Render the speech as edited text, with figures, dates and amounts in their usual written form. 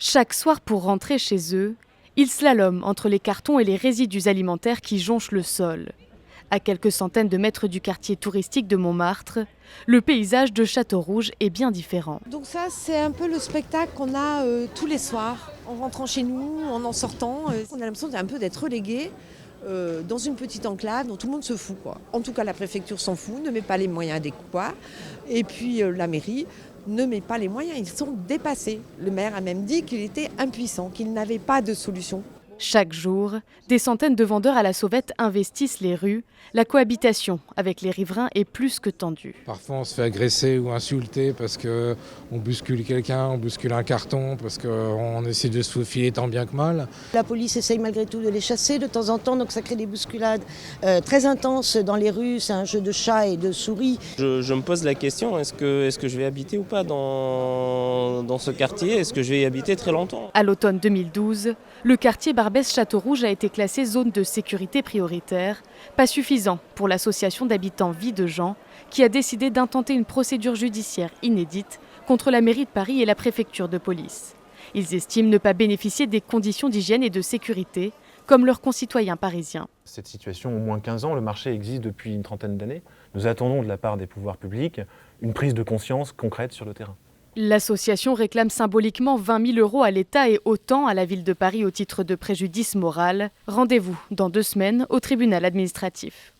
Chaque soir pour rentrer chez eux, ils slaloment entre les cartons et les résidus alimentaires qui jonchent le sol. À quelques centaines de mètres du quartier touristique de Montmartre, le paysage de Château-Rouge est bien différent. Donc ça, c'est un peu le spectacle qu'on a tous les soirs, en rentrant chez nous, en sortant. On a l'impression un peu d'être relégué dans une petite enclave dont tout le monde se fout, quoi. En tout cas, la préfecture s'en fout, ne met pas les moyens adéquats. Et puis la mairie ne met pas les moyens, ils sont dépassés. Le maire a même dit qu'il était impuissant, qu'il n'avait pas de solution. Chaque jour, des centaines de vendeurs à la sauvette investissent les rues. La cohabitation avec les riverains est plus que tendue. Parfois on se fait agresser ou insulter parce qu'on bouscule quelqu'un, on bouscule un carton, parce qu'on essaie de se faufiler tant bien que mal. La police essaye malgré tout de les chasser de temps en temps, donc ça crée des bousculades très intenses dans les rues. C'est un jeu de chats et de souris. Je me pose la question, est-ce que je vais habiter ou pas dans ce quartier? Est-ce que je vais y habiter très longtemps? À l'automne 2012, le quartier Barbès-Château-Rouge a été classé zone de sécurité prioritaire, pas suffisant pour l'association d'habitants Vie de Gens qui a décidé d'intenter une procédure judiciaire inédite contre la mairie de Paris et la préfecture de police. Ils estiment ne pas bénéficier des conditions d'hygiène et de sécurité comme leurs concitoyens parisiens. Cette situation, au moins 15 ans, le marché existe depuis une trentaine d'années. Nous attendons de la part des pouvoirs publics une prise de conscience concrète sur le terrain. L'association réclame symboliquement 20 000 € à l'État et autant à la ville de Paris au titre de préjudice moral. Rendez-vous dans 2 semaines au tribunal administratif.